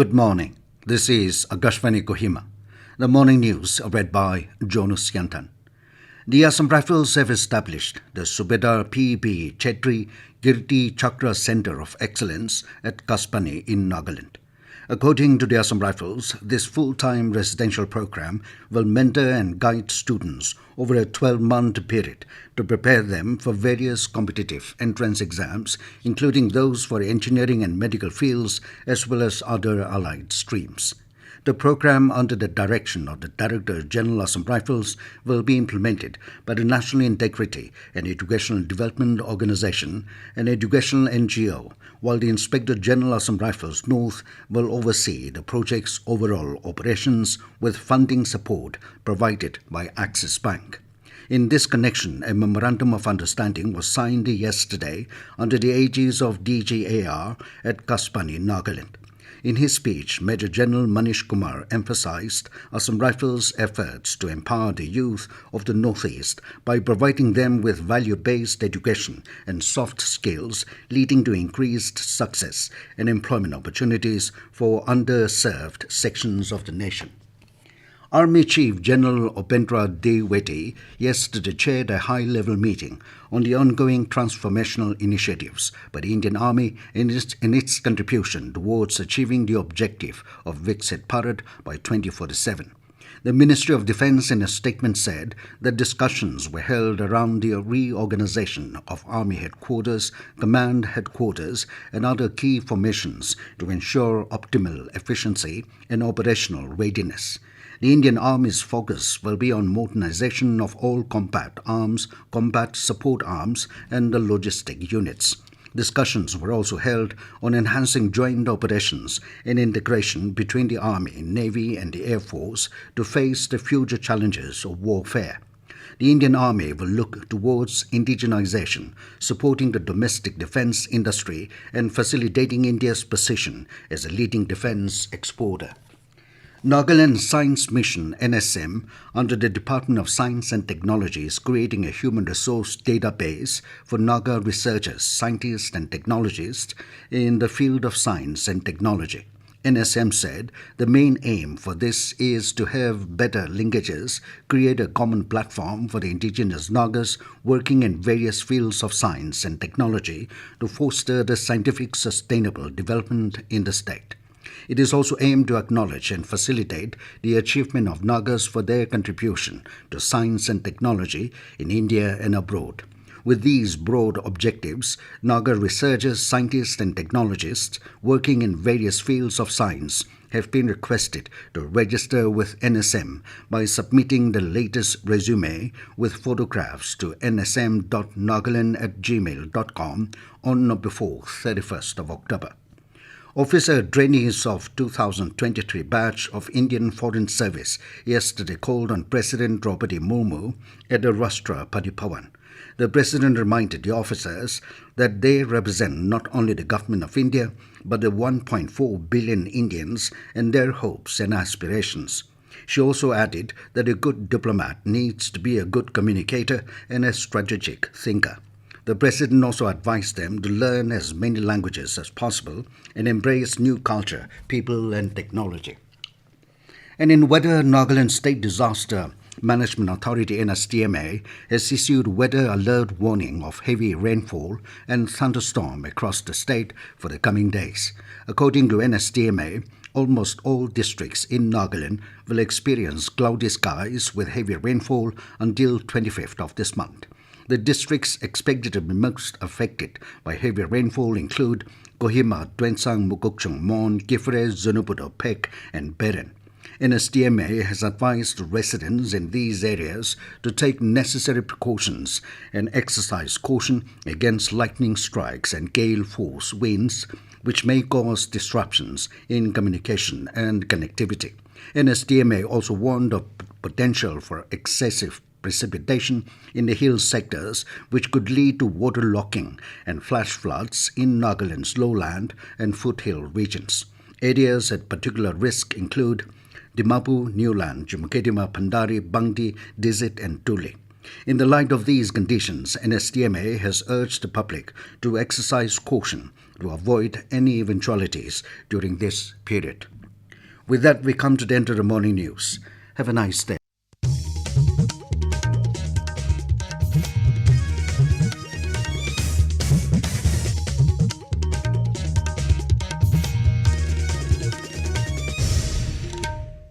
Good morning. This is Akashvani Kohima. The morning news read by Jonas Yantan. The Asam Rifles have established the Subedar PEP Chhetri Kirti Chakra Center of Excellence at Ghaspani in Nagaland. According to the Asam Rifles, this full-time residential program will mentor and guide students over a 12-month period to prepare them for various competitive entrance exams, including those for engineering and medical fields, as well as other allied streams. The program, under the direction of the Director General Asam Rifles, will be implemented by the National Integrity and Educational Development Organization, an educational NGO, while the Inspector General Asam Rifles North will oversee the project's overall operations with funding support provided by Axis Bank. In this connection, a Memorandum of Understanding was signed yesterday under the aegis of DGAR at Ghaspani, Nagaland. In his speech, Major General Manish Kumar emphasized Asam Rifles' efforts to empower the youth of the Northeast by providing them with value-based education and soft skills, leading to increased success and employment opportunities for underserved sections of the nation. Army Chief General Upendra Dwivedi yesterday chaired a high-level meeting on the ongoing transformational initiatives by the Indian Army in its contribution towards achieving the objective of Viksit Bharat by 2047. The Ministry of Defence in a statement said that discussions were held around the reorganization of Army headquarters, command headquarters and other key formations to ensure optimal efficiency and operational readiness. The Indian Army's focus will be on modernization of all combat arms, combat support arms and the logistic units. Discussions were also held on enhancing joint operations and integration between the Army, Navy and the Air Force to face the future challenges of warfare. The Indian Army will look towards indigenization, supporting the domestic defense industry and facilitating India's position as a leading defense exporter. Nagaland Science Mission (NSM) under the Department of Science and Technology is creating a human resource database for Naga researchers, scientists and technologists in the field of science and technology. NSM said the main aim for this is to have better linkages, create a common platform for the indigenous Nagas working in various fields of science and technology to foster the scientific sustainable development in the state. It is also aimed to acknowledge and facilitate the achievement of Nagas for their contribution to science and technology in India and abroad. With these broad objectives, Naga researchers, scientists and technologists working in various fields of science have been requested to register with NSM by submitting the latest resume with photographs to nsm.nagaland@gmail.com on or before 31st of October. Officer trainees of 2023 batch of Indian Foreign Service yesterday called on President Draupadi Murmu at the Rashtrapati Bhavan. The President reminded the officers that they represent not only the Government of India but the 1.4 billion Indians and their hopes and aspirations. She also added that a good diplomat needs to be a good communicator and a strategic thinker. The President also advised them to learn as many languages as possible and embrace new culture, people and technology. And in weather, Nagaland State Disaster Management Authority NSDMA has issued weather alert warning of heavy rainfall and thunderstorm across the state for the coming days. According to NSDMA, almost all districts in Nagaland will experience cloudy skies with heavy rainfall until 25th of this month. The districts expected to be most affected by heavy rainfall include Kohima, Twensang, Mukokchung, Mon, Kifre, Zunuputo, Pek and Beren. NSDMA has advised residents in these areas to take necessary precautions and exercise caution against lightning strikes and gale force winds, which may cause disruptions in communication and connectivity. NSDMA also warned of potential for excessive precipitation in the hill sectors, which could lead to waterlogging and flash floods in Nagaland's lowland and foothill regions. Areas at particular risk include Dimapur, Newland, Jumukedima, Pandari, Bangdi, Dizit and Tuli. In the light of these conditions, NSDMA has urged the public to exercise caution to avoid any eventualities during this period. With that, we come to the end of the morning news. Have a nice day.